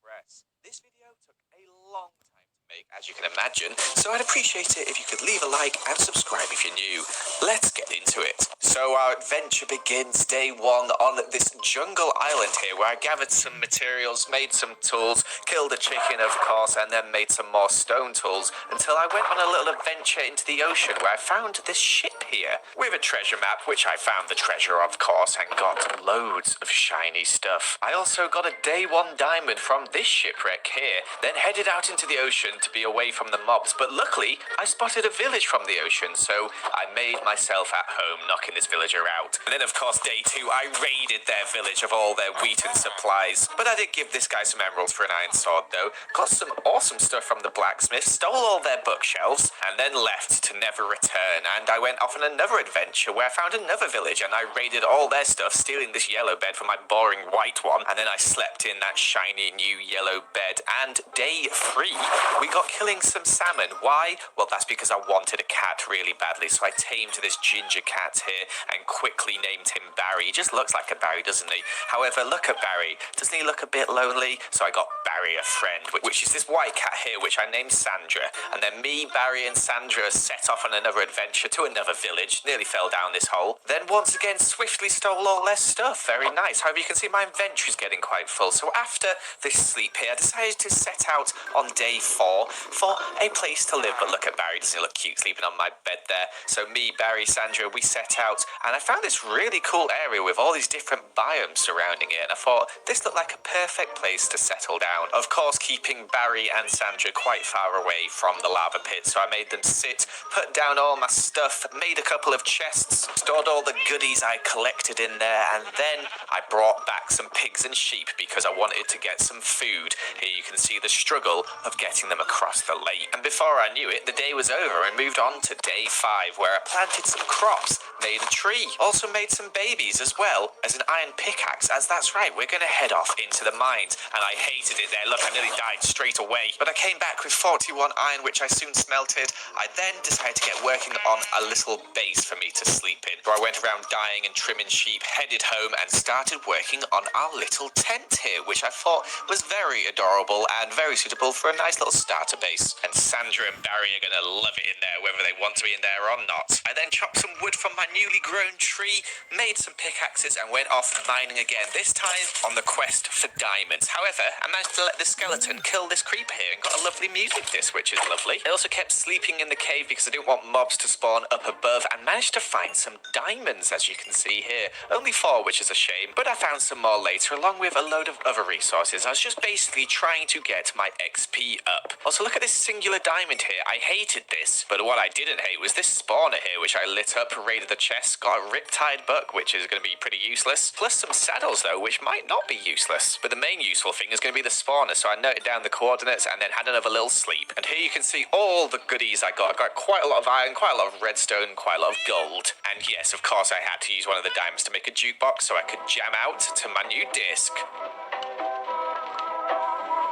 progress. This video took a long time to make, as you can imagine, so I'd appreciate it if you could leave a like and subscribe if you're new. Let's get into it. So our adventure begins day one on this jungle island here, where I gathered some materials, made some tools, killed a chicken of course, and then made some more stone tools, until I went on a little adventure into the ocean where I found this ship here, with a treasure map, which I found the treasure of course, and got loads of shiny stuff. I also got a day one diamond from this shipwreck here, then headed out into the ocean to be away from the mobs, but luckily I spotted a village from the ocean, so I made myself at home, knocking this villager out. And then of course day two, I raided their village of all their wheat and supplies, but I did give this guy some emeralds for an iron sword though, got some awesome stuff from the blacksmith, stole all their bookshelves, and then left to never return. And I went off on another adventure where I found another village and I raided all their stuff, stealing this yellow bed from my boring white one, and then I slept in that shiny new yellow bed. And day three, we got killing some salmon. Why? Well, that's because I wanted a cat really badly, so I tamed this ginger cat here and quickly named him Barry. He just looks like a Barry, doesn't he? However, look at Barry. Doesn't he look a bit lonely? So I got Barry a friend, which is this white cat here, which I named Sandra. And then me, Barry, and Sandra set off on another adventure to another village. Nearly fell down this hole. Then once again, swiftly stole all their stuff. Very nice. However, you can see my inventory's getting quite full. So after this sleep here, I decided to set out on day four for a place to live. But look at Barry. Doesn't he look cute sleeping on my bed there? So me, Barry, Sandra, we set out, and I found this really cool area with all these different biomes surrounding it, and I thought this looked like a perfect place to settle down. Of course, keeping Barry and Sandra quite far away from the lava pit, so I made them sit, put down all my stuff, made a couple of chests, stored all the goodies I collected in there, and then I brought back some pigs and sheep because I wanted to get some food. Here you can see the struggle of getting them across the lake. And before I knew it, the day was over and moved on to day 5, where I planted some crops, made a tree, also made some babies as well as an iron pickaxe, as that's right, we're going to head off into the mines. And I hated it there. Look, I nearly died straight away, but I came back with 41 iron, which I soon smelted. I then decided to get working on a little base for me to sleep in, so I went around dyeing and trimming sheep, headed home and started working on our little tent here, which I thought was very adorable and very suitable for a nice little starter base. And Sandra and Barry are going to love it in there, whether they want to be in there or not. I then chopped some wood from my newly grown tree, made some pickaxes and went off mining again, this time on the quest for diamonds. However, I managed to let the skeleton kill this creeper here and got a lovely music disc, which is lovely. I also kept sleeping in the cave because I didn't want mobs to spawn up above, and managed to find some diamonds, as you can see here. Only 4, which is a shame, but I found some more later along with a load of other resources. I was just basically trying to get my XP up. Also, look at this singular diamond here. I hated this, but what I didn't hate was this spawner here, which I lit up, raided the chest, got a riptide book, which is going to be pretty useless, plus some saddles though, which might not be useless. But the main useful thing is going to be the spawner, so I noted down the coordinates and then had another little sleep. And here you can see all the goodies I got. I got quite a lot of iron, quite a lot of redstone, quite a lot of gold. And yes, of course I had to use one of the diamonds to make a jukebox so I could jam out to my new disc.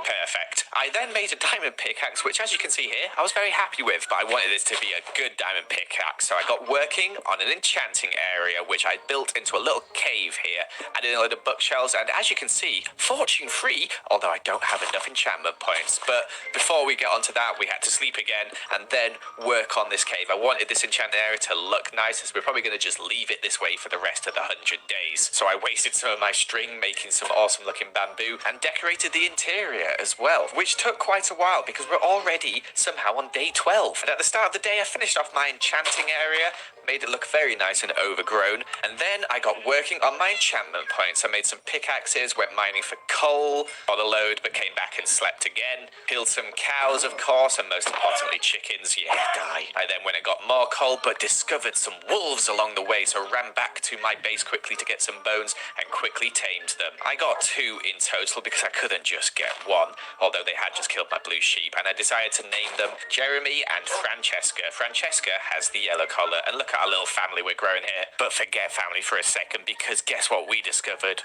Perfect. I then made a diamond pickaxe, which as you can see here, I was very happy with, but I wanted this to be a good diamond pickaxe, so I got working on an enchanting area, which I built into a little cave here, added a load of bookshelves, and as you can see, fortune free, although I don't have enough enchantment points. But before we get onto that, we had to sleep again, and then work on this cave. I wanted this enchanted area to look nice, as we're probably going to just leave it this way for the rest of the 100 days. So I wasted some of my string making some awesome looking bamboo, and decorated the interior as well, which took quite a while because we're already somehow on day 12. And at the start of the day, I finished off my enchanting area, made it look very nice and overgrown, and then I got working on my enchantment points. I made some pickaxes, went mining for coal, got a load but came back and slept again, killed some cows of course, and most importantly chickens, yeah, die. I then went and got more coal but discovered some wolves along the way, so ran back to my base quickly to get some bones and quickly tamed them. I got 2 in total because I couldn't just get 1, although they had just killed my blue sheep, and I decided to name them Jeremy and Francesca. Francesca has the yellow collar, and look at our little family we're growing here. But forget family for a second, because guess what we discovered?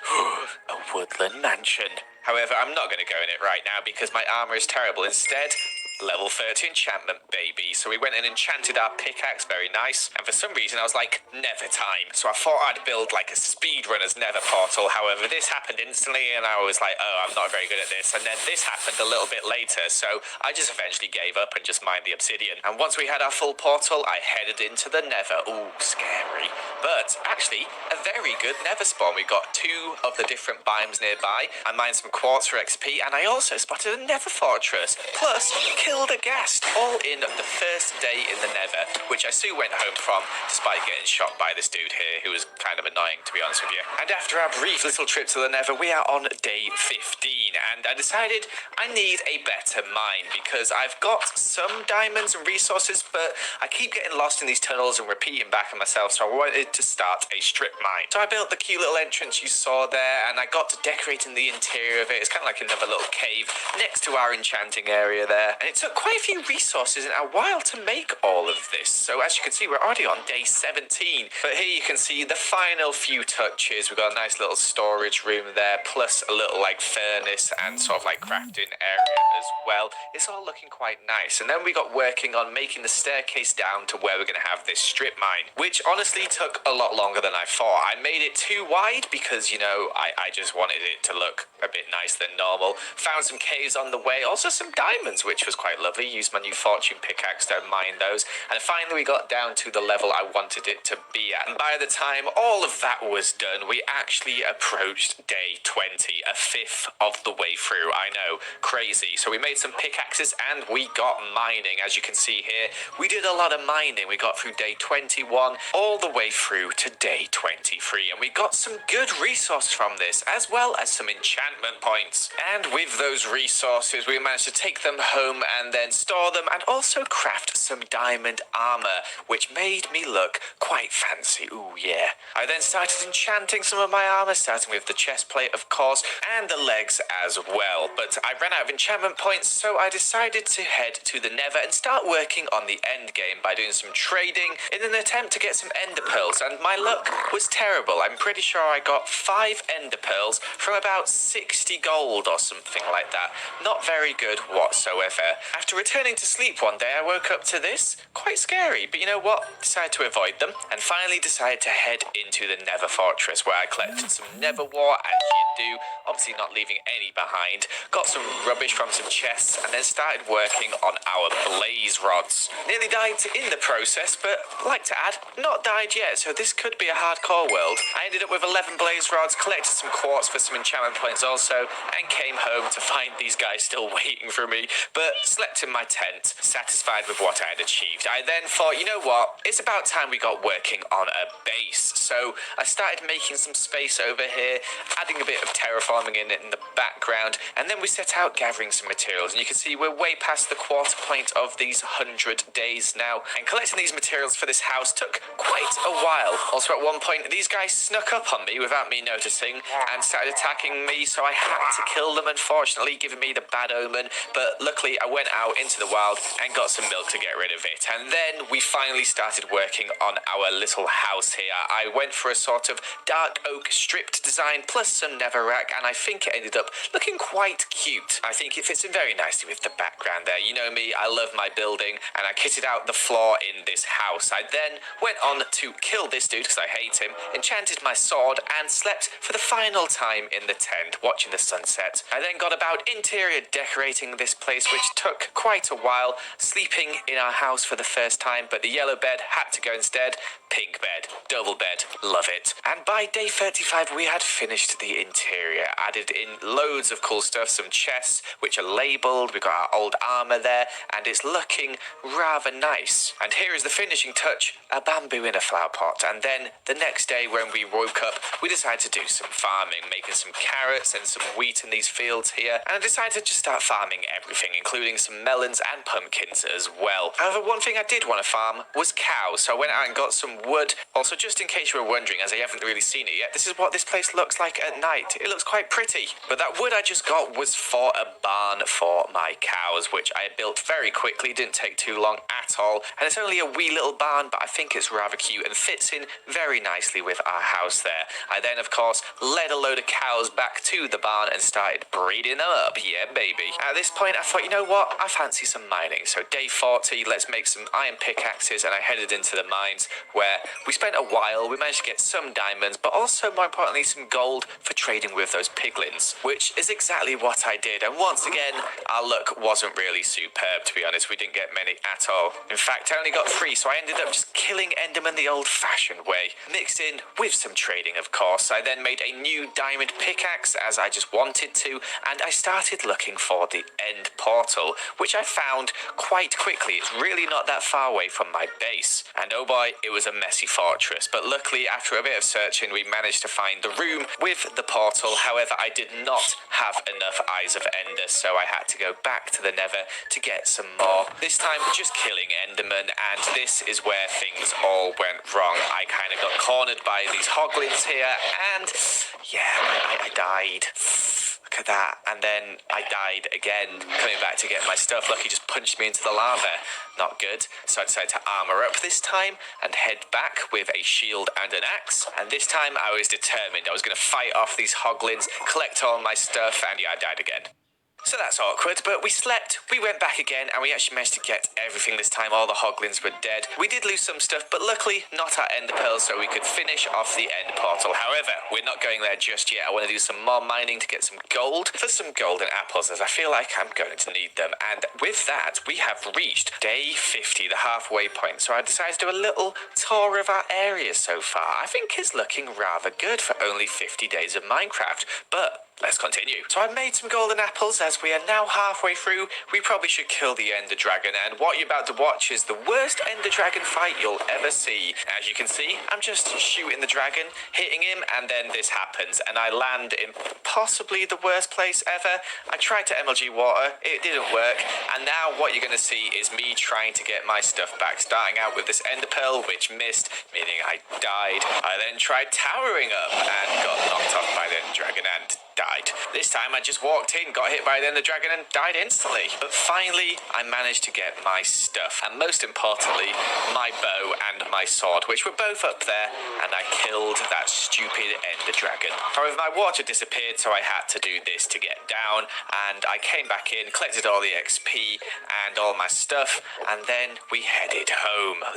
A woodland mansion. However, I'm not going to go in it right now because my armor is terrible. Instead, level 30 enchantment, baby. So we went and enchanted our pickaxe, very nice. And for some reason, I was like, never time. So I thought I'd build like a speedrunner's nether portal. However, this happened instantly, and I was like, oh, I'm not very good at this. And then this happened a little bit later. So I just eventually gave up and just mined the obsidian. And once we had our full portal, I headed into the nether. Ooh, scary. But actually, a very good nether spawn. We got 2 of the different biomes nearby. I mined some quartz for XP, and I also spotted a nether fortress. Plus, killed a ghast, all in the first day in the nether, which I soon went home from, despite getting shot by this dude here, who was kind of annoying, to be honest with you. And after our brief little trip to the nether, we are on day 15, and I decided I need a better mine, because I've got some diamonds and resources, but I keep getting lost in these tunnels and repeating back on myself, so I wanted to start a strip mine. So I built the cute little entrance you saw there, and I got to decorating the interior of it. It's kind of like another little cave next to our enchanting area there, and it took quite a few resources and a while to make all of this. So as you can see, we're already on day 17, but here you can see the final few touches. We've got a nice little storage room there, plus a little like furnace and sort of like crafting area as well. It's all looking quite nice. And then we got working on making the staircase down to where we're going to have this strip mine, which honestly took a lot longer than I thought. I made it too wide because, you know, I just wanted it to look a bit nicer than normal. Found some caves on the way, also some diamonds, which was quite lovely. Used my new fortune pickaxe to mine those, and finally we got down to the level I wanted it to be at. And by the time all of that was done, we actually approached day 20, a fifth of the way through. I know, crazy. So we made some pickaxes and we got mining. As you can see here, we did a lot of mining. We got through day 21 all the way through to day 23, and we got some good resources from this, as well as some enchantment points. And with those resources, we managed to take them home and then store them, and also craft some diamond armor, which made me look quite fancy. Ooh, yeah. I then started enchanting some of my armor, starting with the chest plate, of course, and the legs as well. But I ran out of enchantment points, so I decided to head to the nether and start working on the end game by doing some trading in an attempt to get some ender pearls, and my luck was terrible. I'm pretty sure I got 5 ender pearls from about 60 gold or something like that. Not very good whatsoever. After returning to sleep one day, I woke up to this. Quite scary, but you know what? Decided to avoid them, and finally decided to head into the nether fortress, where I collected some nether wart, as you do, obviously not leaving any behind. Got some rubbish from some chests, and then started working on our blaze rods. Nearly died in the process, but like to add, not died yet, so this could be a hardcore world. I ended up with 11 blaze rods, collected some quartz for some enchantment points also, and came home to find these guys still waiting for me, but slept in my tent, satisfied with what I had achieved. I then thought, you know what, it's about time we got working on a base. So I started making some space over here, adding a bit of terraforming in it in the background, and then we set out gathering some materials. And you can see we're way past the quarter point of these 100 days now, and collecting these materials for this house took quite a while. Also at one point, these guys snuck up on me without me noticing and started attacking me, so I had to kill them, unfortunately, giving me the bad omen. But luckily I went out into the wild and got some milk to get rid of it. And then we finally started working on our little house here. I went for a sort of dark oak stripped design plus some netherrack, and I think it ended up looking quite cute. I think it fits in very nicely with the background there. You know me, I love my building, and I kitted out the floor in this house. I then went on to kill this dude because I hate him, enchanted my sword, and slept for the final time in the tent, watching the sunset. I then got about interior decorating this place, which took quite a while, sleeping in our house for the first time, but the yellow bed had to go instead. Pink bed, double bed, love it. And by day 35, we had finished the interior, added in loads of cool stuff, some chests, which are labelled, we got our old armour there, and it's looking rather nice. And here is the finishing touch, a bamboo in a flower pot. And then the next day when we woke up, we decided to do some farming, making some carrots and some wheat in these fields here, and I decided to just start farming everything, including some melons and pumpkins as well. However, one thing I did want to farm was cows, so I went out and got some wood. Also, just in case you were wondering, as I haven't really seen it yet, this is what this place looks like at night. It looks quite quite pretty. But that wood I just got was for a barn for my cows, which I built very quickly, didn't take too long at all. And it's only a wee little barn, but I think it's rather cute and fits in very nicely with our house there. I then, of course, led a load of cows back to the barn and started breeding them up. Yeah, baby. At this point, I thought, you know what? I fancy some mining. So day 40, let's make some iron pickaxes, and I headed into the mines where we spent a while. We managed to get some diamonds, but also, more importantly, some gold for trading with those piglins, which is exactly what I did. And once again, our luck wasn't really superb, to be honest. We didn't get many at all. In fact, I only got 3, so I ended up just killing Enderman the old-fashioned way, mixed in with some trading, of course. I then made a new diamond pickaxe, as I just wanted to, and I started looking for the end portal, which I found quite quickly. It's really not that far away from my base. And oh boy, it was a messy fortress. But luckily, after a bit of searching, we managed to find the room with the portal. However, I did not have enough Eyes of Ender, so I had to go back to the Nether to get some more. This time, just killing Enderman, and this is where things all went wrong. I kind of got cornered by these hoglins here, and yeah, I died. Look at that. And then I died again, coming back to get my stuff. Lucky just punched me into the lava. Not good. So I decided to armor up this time and head back with a shield and an axe. And this time I was determined. I was going to fight off these hoglins, collect all my stuff, and yeah, I died again. So that's awkward, but we slept, we went back again, and we actually managed to get everything this time. All the hoglins were dead. We did lose some stuff, but luckily not our ender pearls, so we could finish off the end portal. However, we're not going there just yet. I want to do some more mining to get some gold for some golden apples, as I feel like I'm going to need them. And with that, we have reached day 50, the halfway point. So I decided to do a little tour of our area so far. I think it's looking rather good for only 50 days of Minecraft, but let's continue. So I made some golden apples. As we are now halfway through, we probably should kill the ender dragon. And what you're about to watch is the worst ender dragon fight you'll ever see. As you can see, I'm just shooting the dragon, hitting him, and then this happens. And I land in possibly the worst place ever. I tried to MLG water, it didn't work. And now what you're going to see is me trying to get my stuff back. Starting out with this ender pearl, which missed, meaning I died. I then tried towering up and got knocked off by the dragon and died. This time I just walked in, got hit by the ender dragon and died instantly. But finally, I managed to get my stuff. And most importantly, my bow and my sword, which were both up there, and I killed that stupid ender dragon. However, my water disappeared, so I had to do this to get down. And I came back in, collected all the XP and all my stuff, and then we headed home.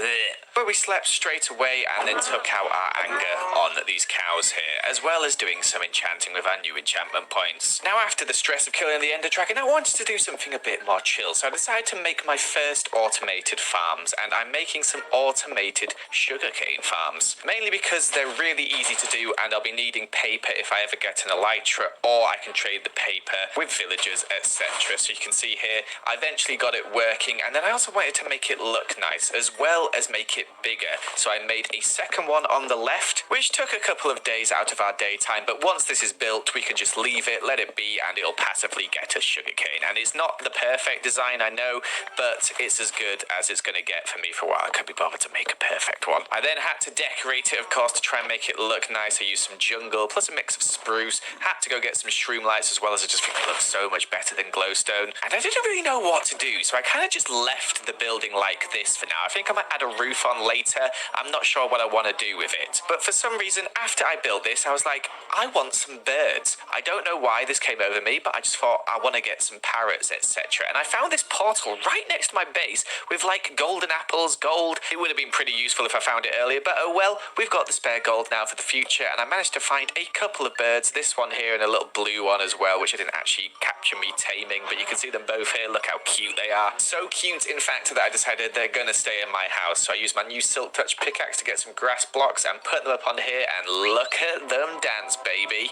But we slept straight away and then took out our anger on these cows here, as well as doing some enchanting with our new enchantment points. Now, after the stress of killing the ender dragon, I wanted to do something a bit more chill, so I decided to make my first automated farms, and I'm making some automated sugarcane farms, mainly because they're really easy to do, and I'll be needing paper if I ever get an elytra, or I can trade the paper with villagers, etc. So you can see here, I eventually got it working, and then I also wanted to make it look nice, as well as make it bigger. So I made a second one on the left, which took a couple of days out of our daytime, but once this is built, we can just leave it, let it be, and it'll passively get us sugarcane. And it's not the perfect design, I know, but it's as good as it's going to get for me for a while. I couldn't be bothered to make a perfect one. I then had to decorate it, of course, to try and make it look nice. I used some jungle, plus a mix of spruce. Had to go get some shroom lights, as well as I just think it looks so much better than glowstone. And I didn't really know what to do, so I kind of just left the building like this for now. I think I might add a roof on later. I'm not sure what I want to do with it. But for some reason, after I built this, I was like, I want some birds. I don't know why this came over me, but I just thought I want to get some parrots, etc. And I found this portal right next to my base with like golden apples, gold. It would have been pretty useful if I found it earlier, but oh well, we've got the spare gold now for the future. And I managed to find a couple of birds, this one here and a little blue one as well, which I didn't actually capture me taming, but you can see them both here. Look how cute they are. So cute, in fact, that I decided they're gonna stay in my house. So I used my new silk touch pickaxe to get some grass blocks and put them up on here, and look at them dance, baby.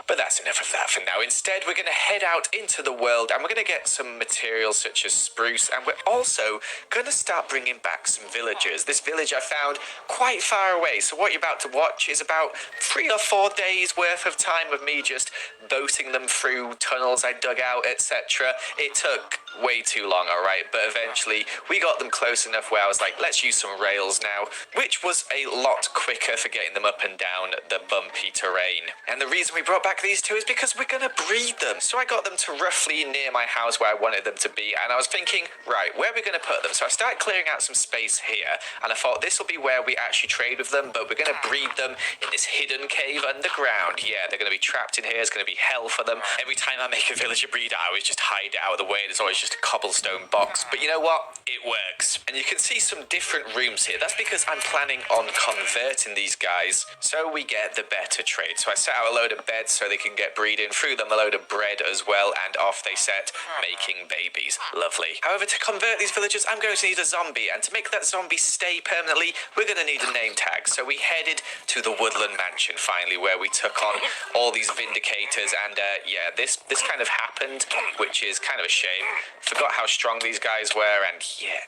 But that's enough of that for now. Instead, we're going to head out into the world, and we're going to get some materials such as spruce, and we're also going to start bringing back some villagers. This village I found quite far away, so what you're about to watch is about 3 or 4 days worth of time of me just boating them through tunnels I dug out, etc. It took way too long, alright, but eventually we got them close enough where I was like, let's use some rails now, which was a lot quicker for getting them up and down the bumpy terrain. And the reason we brought back these two is because we're going to breed them. So I got them to roughly near my house where I wanted them to be, and I was thinking, right, where are we going to put them? So I started clearing out some space here, and I thought this will be where we actually trade with them, but we're going to breed them in this hidden cave underground. Yeah, they're going to be trapped in here. It's going to be hell for them. Every time I make a villager breeder, I always just hide it out of the way. There's always just a cobblestone box, but you know what? It works. And you can see some different rooms here. That's because I'm planning on converting these guys so we get the better trade. So I set out a load of beds so they can get breeding, threw them a load of bread as well, and off they set, making babies. Lovely. However, to convert these villagers, I'm going to need a zombie, and to make that zombie stay permanently, we're going to need a name tag. So we headed to the Woodland Mansion finally, where we took on all these Vindicators, and yeah, this kind of happened, which is kind of a shame. Forgot how strong these guys were, and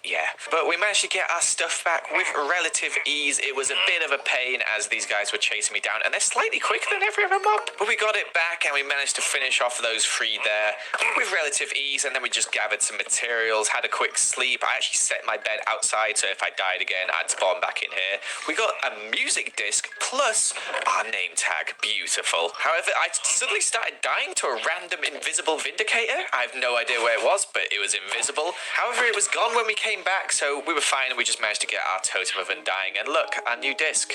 yeah. But we managed to get our stuff back with relative ease. It was a bit of a pain as these guys were chasing me down, and they're slightly quicker than every other mob. But we got it back, and we managed to finish off those three there with relative ease, and then we just gathered some materials, had a quick sleep. I actually set my bed outside, so if I died again, I'd spawn back in here. We got a music disc plus our name tag. Beautiful. However, I suddenly started dying to a random invisible Vindicator. I have no idea where it was, but it was invisible. However, it was gone when we came back, so we were fine, and we just managed to get our totem of undying. And look, our new disc.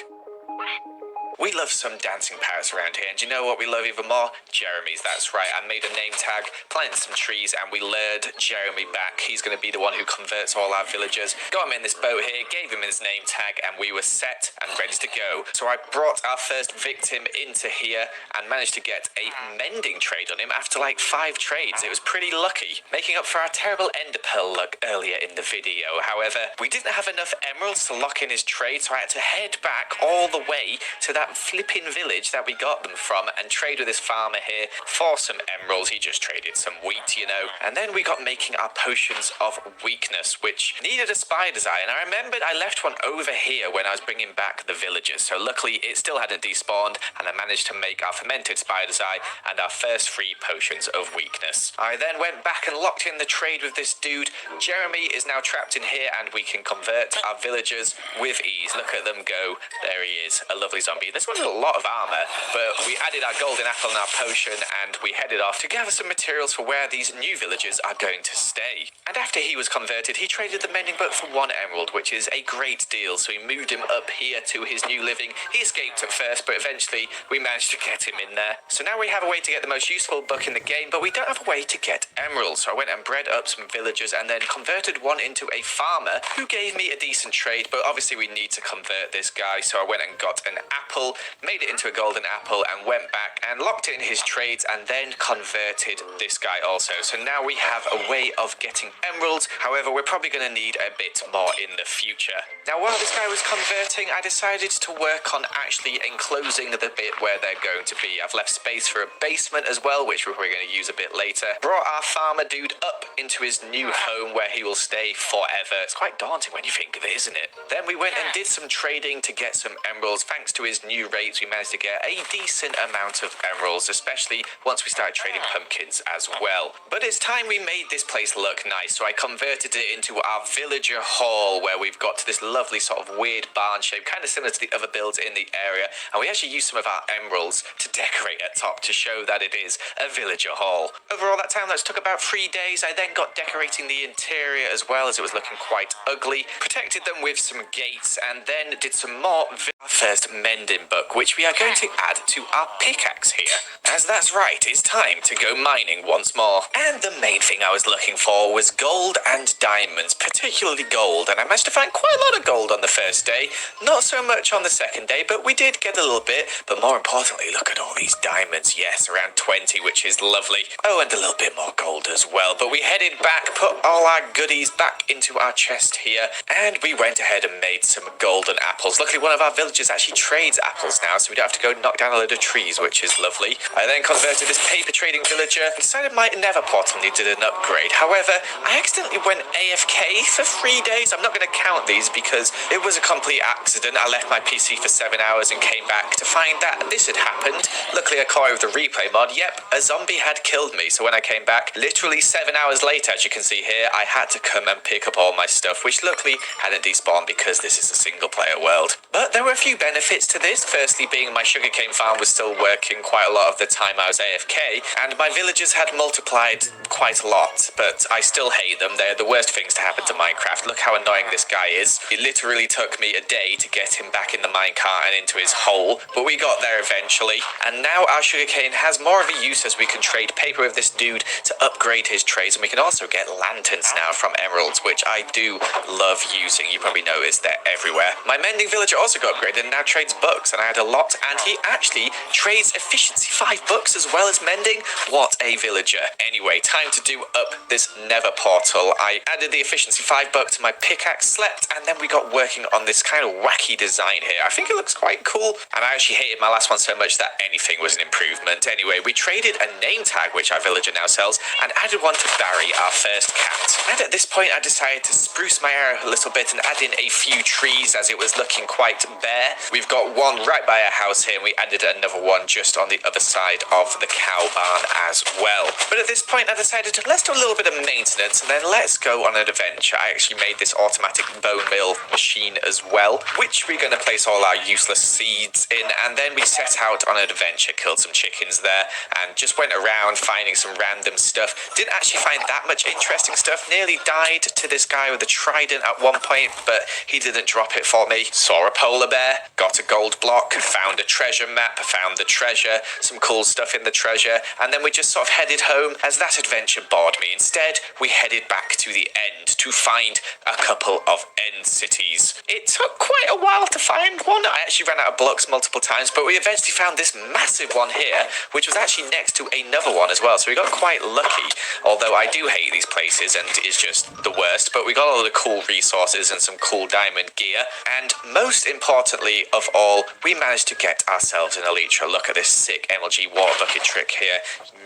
We love some dancing parrots around here, and you know what we love even more? Jeremy's, that's right. I made a name tag, planted some trees, and we lured Jeremy back. He's going to be the one who converts all our villagers. Got him in this boat here, gave him his name tag, and we were set and ready to go. So I brought our first victim into here and managed to get a mending trade on him after like 5 trades. It was pretty lucky, making up for our terrible ender pearl luck earlier in the video. However, we didn't have enough emeralds to lock in his trade, so I had to head back all the way to that flipping village that we got them from and trade with this farmer here for some emeralds. He just traded some wheat, you know. And then we got making our potions of weakness, which needed a spider's eye. And I remembered I left one over here when I was bringing back the villagers. So luckily it still hadn't despawned, and I managed to make our fermented spider's eye and our first 3 potions of weakness. I then went back and locked in the trade with this dude. Jeremy is now trapped in here, and we can convert our villagers with ease. Look at them go. There he is, a lovely zombie. This one's a lot of armor, but we added our golden apple and our potion, and we headed off to gather some materials for where these new villagers are going to stay. And after he was converted, he traded the mending book for 1 emerald, which is a great deal. So we moved him up here to his new living. He escaped at first, but eventually we managed to get him in there. So now we have a way to get the most useful book in the game, but we don't have a way to get emeralds. So I went and bred up some villagers and then converted one into a farmer who gave me a decent trade, but obviously we need to convert this guy. So I went and got an apple, made it into a golden apple, and went back and locked in his trades and then converted this guy also. So now we have a way of getting emeralds. However, we're probably going to need a bit more in the future. Now, while this guy was converting, I decided to work on actually enclosing the bit where they're going to be. I've left space for a basement as well, which we're going to use a bit later. Brought our farmer dude up into his new home where he will stay forever. It's quite daunting when you think of it, isn't it? Then we went and did some trading to get some emeralds. Thanks to his new rates, we managed to get a decent amount of emeralds, especially once we started trading pumpkins as well. But it's time we made this place look nice, so I converted it into our villager hall, where we've got this lovely sort of weird barn shape, kind of similar to the other builds in the area, and we actually used some of our emeralds to decorate at top to show that it is a villager hall. Overall, that time took about 3 days. I then got decorating the interior as well, as it was looking quite ugly, protected them with some gates, and then did some more first mending book, which we are going to add to our pickaxe here. As that's right, it's time to go mining once more. And the main thing I was looking for was gold and diamonds, particularly gold, and I managed to find quite a lot of gold on the first day, not so much on the second day, but we did get a little bit. But more importantly, look at all these diamonds. Yes, around 20, which is lovely. Oh, and a little bit more gold as well. But we headed back, put all our goodies back into our chest here, and we went ahead and made some golden apples. Luckily, one of our villagers actually trades apples now, so we don't have to go knock down a load of trees, which is lovely. I then converted this paper trading villager and decided my nether portal needed an upgrade. However, I accidentally went AFK for 3 days. I'm not going to count these because it was a complete accident. I left my PC for 7 hours and came back to find that this had happened. Luckily, I caught it with the replay mod. Yep, a zombie had killed me. So when I came back, literally 7 hours later, as you can see here, I had to come and pick up all my stuff, which luckily hadn't despawned because this is a single player world. But there were a few few benefits to this. Firstly, being my sugarcane farm was still working quite a lot of the time I was AFK, and my villagers had multiplied quite a lot, but I still hate them. They're the worst things to happen to Minecraft. Look how annoying this guy is. It literally took me a day to get him back in the minecart and into his hole, but we got there eventually. And now our sugarcane has more of a use as we can trade paper with this dude to upgrade his trades, and we can also get lanterns now from emeralds, which I do love using. You probably noticed they're everywhere. My mending villager also got upgraded and now trades books, and I had a lot, and he actually trades efficiency 5 books as well as mending. What a villager. Anyway, time to do up this nether portal. I added the efficiency 5 book to my pickaxe, slept, and then we got working on this kind of wacky design here. I think it looks quite cool, and I actually hated my last one so much that anything was an improvement. Anyway, we traded a name tag, which our villager now sells, and added one to Barry, our first cat. And at this point, I decided to spruce my area a little bit and add in a few trees as it was looking quite bare. We've got one right by our house here, and we added another one just on the other side of the cow barn as well. But at this point, I decided to let's do a little bit of maintenance, and then let's go on an adventure. I actually made this automatic bone meal machine as well, which we're going to place all our useless seeds in, and then we set out on an adventure, killed some chickens there, and just went around finding some random stuff. Didn't actually find that much interesting stuff. Nearly died to this guy with a trident at one point, but he didn't drop it for me. Saw a polar bear, got a gold block, found a treasure map, found the treasure, some cool stuff in the treasure, and then we just sort of headed home as that adventure bored me. Instead, we headed back to the end to find a couple of end cities. It took quite a while to find one. I actually ran out of blocks multiple times, but we eventually found this massive one here, which was actually next to another one as well, so we got quite lucky, although I do hate these places and it's just the worst. But we got all the cool resources and some cool diamond gear, and most importantly of all, we managed to get ourselves an elytra. Look at this sick MLG water bucket trick here.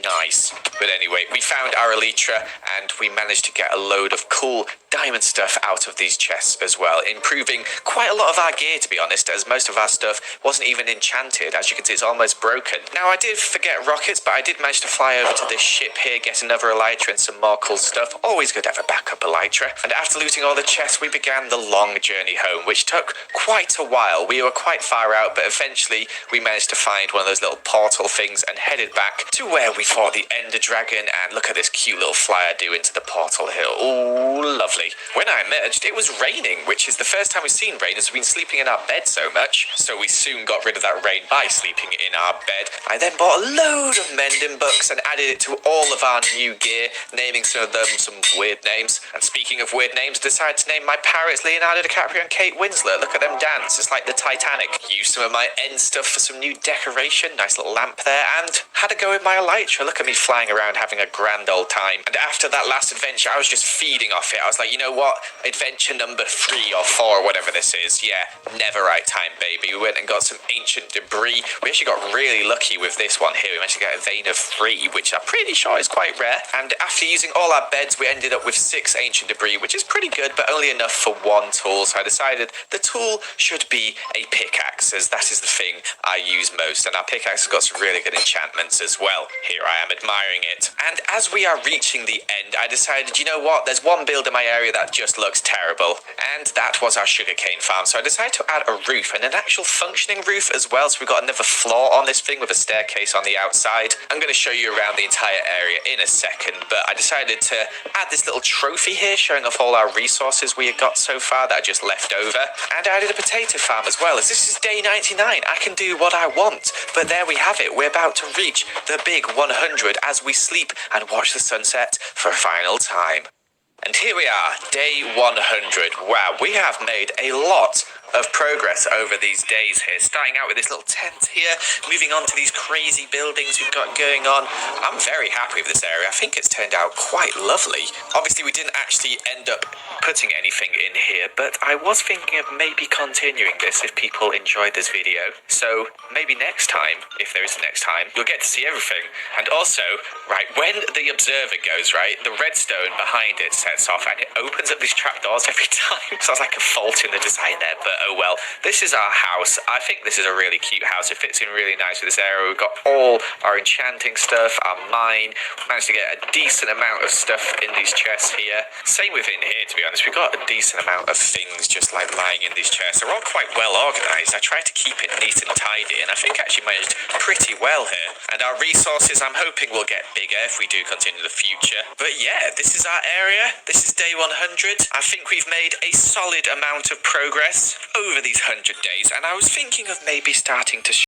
Nice. But anyway, we found our elytra and we managed to get a load of cool diamond stuff out of these chests as well, improving quite a lot of our gear, to be honest, as most of our stuff wasn't even enchanted. As you can see, it's almost broken. Now, I did forget rockets, but I did manage to fly over to this ship here, get another elytra and some more cool stuff. Always good to have a backup elytra. And after looting all the chests, we began the long journey home, which took quite a while. We were quite far out, but eventually we managed to find one of those little portal things and headed back to where we fought the Ender Dragon. And look at this cute little flyer do into the portal here. Oh, lovely. When I emerged, it was raining, which is the first time we've seen rain as we've been sleeping in our bed so much. So we soon got rid of that rain by sleeping in our bed. I then bought a load of mending books and added it to all of our new gear, naming some of them some weird names. And speaking of weird names, decided to name my parrots Leonardo DiCaprio and Kate Winslet. Look at them dance. It's like the Titanic. Used some of my end stuff for some new decoration. Nice little lamp there. And had a go with my elytra. Look at me flying around having a grand old time. And after that last adventure, I was just feeding off it. I was like, you know what? Adventure number 3 or 4, whatever this is. Yeah, neverite time, baby. We went and got some ancient debris. We actually got really lucky with this one here. We managed to get a vein of 3, which I'm pretty sure is quite rare. And after using all our beds, we ended up with 6 ancient debris, which is pretty good, but only enough for 1 tool. So I decided the tool should be a pickaxe, as that is the thing I use most. And our pickaxe has got some really good enchantments as well. Here I am admiring it. And as we are reaching the end, I decided, you know what? There's one build in my area that just looks terrible. And that was our sugarcane farm. So I decided to add a roof, and an actual functioning roof as well. So we've got another floor on this thing with a staircase on the outside. I'm going to show you around the entire area in a second, but I decided to add this little trophy here showing off all our resources we had got so far that I just left over. And I added a potato farm as well, as this is day 99. I can do what I want. But there we have it. We're about to reach the big 100 as we sleep and watch the sunset for a final time. And here we are, day 100. Wow, we have made a lot of progress over these days here, starting out with this little tent here, moving on to these crazy buildings we've got going on. I'm very happy with this area. I think it's turned out quite lovely. Obviously we didn't actually end up putting anything in here, but I was thinking of maybe continuing this if people enjoyed this video. So maybe next time, if there is a next time, you'll get to see everything. And also, right, when the observer goes, right, the redstone behind it sets off and it opens up these trapdoors every time. So there's like a fault in the design there, but But oh well, this is our house. I think this is a really cute house. It fits in really nice with this area. We've got all our enchanting stuff, our mine. We managed to get a decent amount of stuff in these chests here. Same with in here, to be honest. We've got a decent amount of things just like lying in these chests. They're all quite well organised. I tried to keep it neat and tidy, and I think I actually managed pretty well here. And our resources, I'm hoping, will get bigger if we do continue the future. But yeah, this is our area. This is day 100. I think we've made a solid amount of progress over these 100 days, and I was thinking of maybe starting to